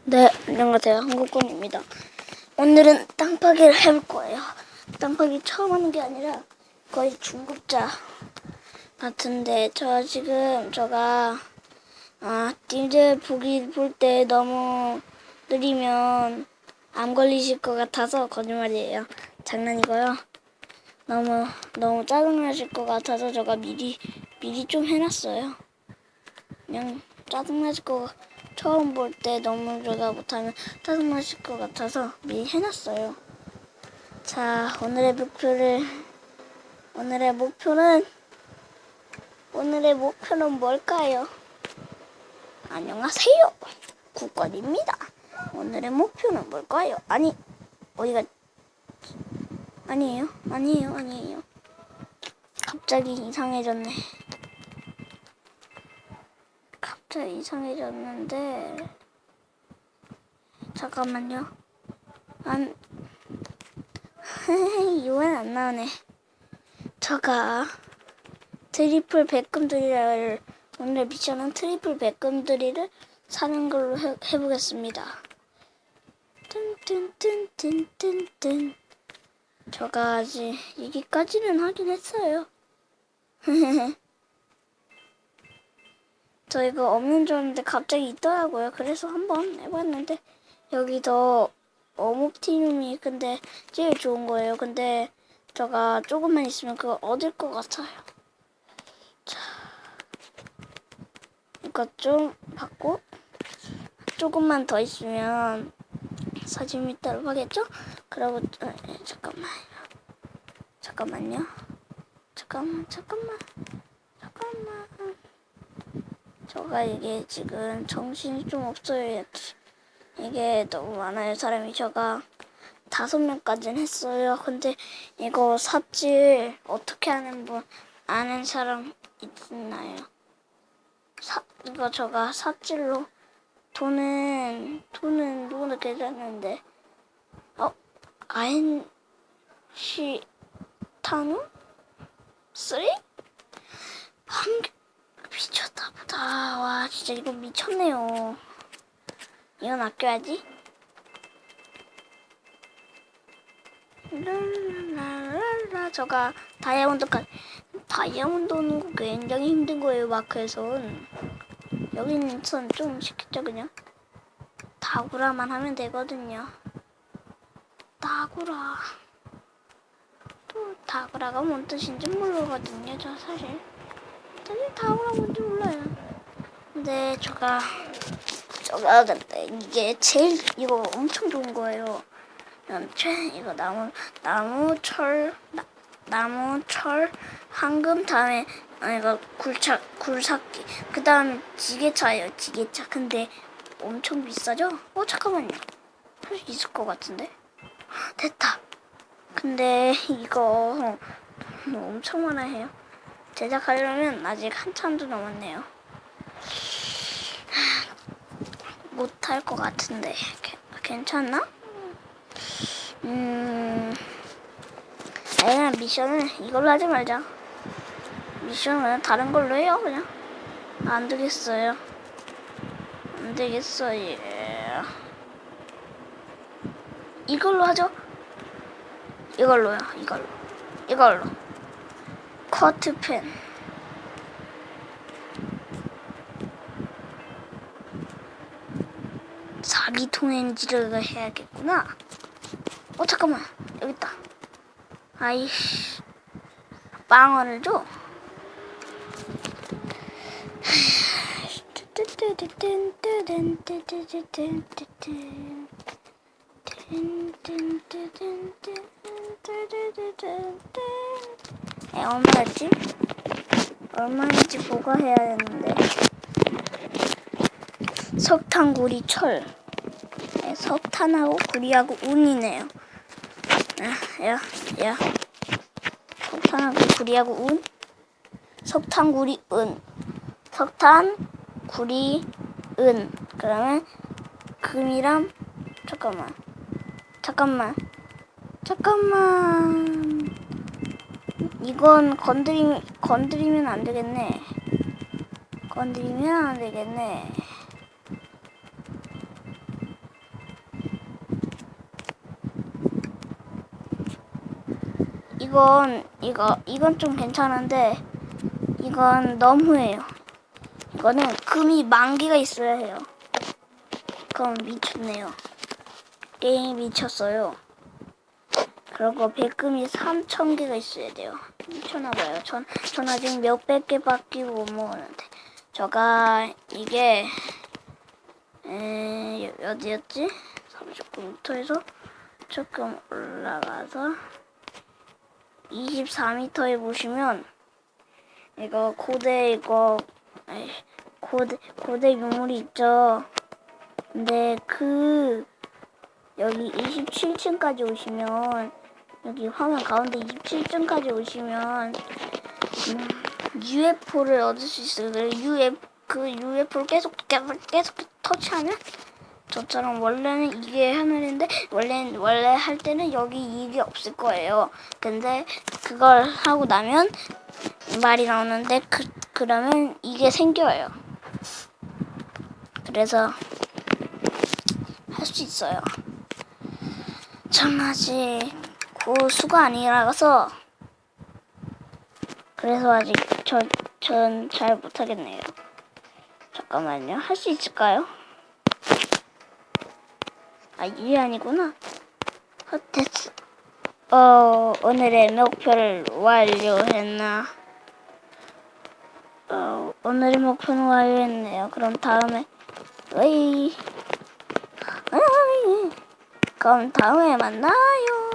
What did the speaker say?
네, 안녕하세요. 한국군입니다. 오늘은 땅 파기를 해볼 거예요. 땅 파기 처음 하는 게 아니라 거의 중급자 같은데 제가 님들 볼 때 너무 느리면 암 걸리실 것 같아서 거짓말이에요. 장난이고요. 너무 짜증나실 것 같아서 제가 미리 좀 해놨어요. 그냥 짜증나실 거 처음 볼 때 너무 제가 못하면 짜증나실 것 같아서 미리 해놨어요. 자, 오늘의 목표는 뭘까요? 안녕하세요, 국건입니다. 오늘의 목표는 뭘까요? 아니에요. 갑자기 이상해졌는데 잠깐만요. 이건 안 나오네. 제가 트리플 백금들이를 오늘 미션은 트리플 백금들이를 사는 걸로 해보겠습니다. 뜬. 제가 아직 여기까지는 하긴 했어요. 저 이거 없는 줄 알았는데 갑자기 있더라고요. 그래서 한번 해봤는데 여기서 어묵티눔이 근데 제일 좋은 거예요. 근데 제가 조금만 있으면 그거 얻을 것 같아요. 자, 이거 좀 받고 조금만 더 있으면 40m로 하겠죠? 그리고 잠깐만요. 제가 이게 지금 정신이 좀 없어요. 이게 너무 많아요. 사람이 제가 5명까지는 했어요. 근데 이거 삽질 어떻게 하는 분 아는 사람 있나요? 이거 제가 삽질로 돈은 누구나 괜찮은데 아인시 타누? 3? 미쳤다 보다. 와, 진짜 이거 미쳤네요. 이건 아껴야지. 제가 다이아몬드 오는 거 굉장히 힘든 거예요. 마크에선. 여기는 좀 쉽겠죠, 그냥. 다구라만 하면 되거든요. 다구라. 또 다구라가 뭔 뜻인지 모르거든요, 저 사실 다구라 뭔지 몰라요. 근데 제가 근데 이게 제일 이거 엄청 좋은 거예요. 이거 나무 철 황금 다음에 이거 굴삭기 그 다음에 지게차예요. 지게차. 근데 엄청 비싸죠? 잠깐만요. 할 수 있을 것 같은데. 됐다. 근데 이거 엄청 많아 해요. 제작하려면 아직 한참도 남았네요. 못할 것 같은데 괜찮나? 그냥 미션을 이걸로 하지 말자. 미션은 그냥 다른 걸로 해요. 그냥 안 되겠어요. 이걸로 하죠. 이걸로 커트펜. 사기통행지를 해야겠구나. 잠깐만, 여기 있다. 아이씨, 빵원을 줘. 얼마인지 보고 해야 되는데. 석탄, 구리, 철. 석탄하고 구리하고 운이네요. 야. 석탄하고 구리하고 운. 석탄, 구리, 은. 석탄, 구리, 은. 그러면 금이랑 잠깐만. 이건 건드리면 안 되겠네. 이건 좀 괜찮은데 이건 너무해요. 이거는 금이 10,000개가 있어야 해요. 그럼 미쳤네요. 게임이 미쳤어요. 그리고 백금이 3,000개가 있어야 돼요. 미쳤나봐요. 전 아직 몇백 개밖에 못 모으는데. 제가 이게 어디였지? 39m에서 조금 올라가서 24m에 보시면 이거 고대 유물이 있죠. 근데 여기 27층까지 오시면 여기 화면 가운데 27층까지 오시면 UFO를 얻을 수 있어요. UFO를 계속 터치하면 저처럼 원래는 이게 하늘인데 원래 할 때는 여기 이게 없을 거예요. 근데 그걸 하고 나면 말이 나오는데 그러면 이게 생겨요. 그래서 할 수 있어요. 전 아직 고수가 아니라서 그래서 아직 전 잘 못하겠네요. 잠깐만요. 할 수 있을까요? 이게 아니구나. 됐어. 오늘의 목표를 완료했나? 오늘의 목표는 완료했네요. 그럼 다음에 그럼 다음에 만나요.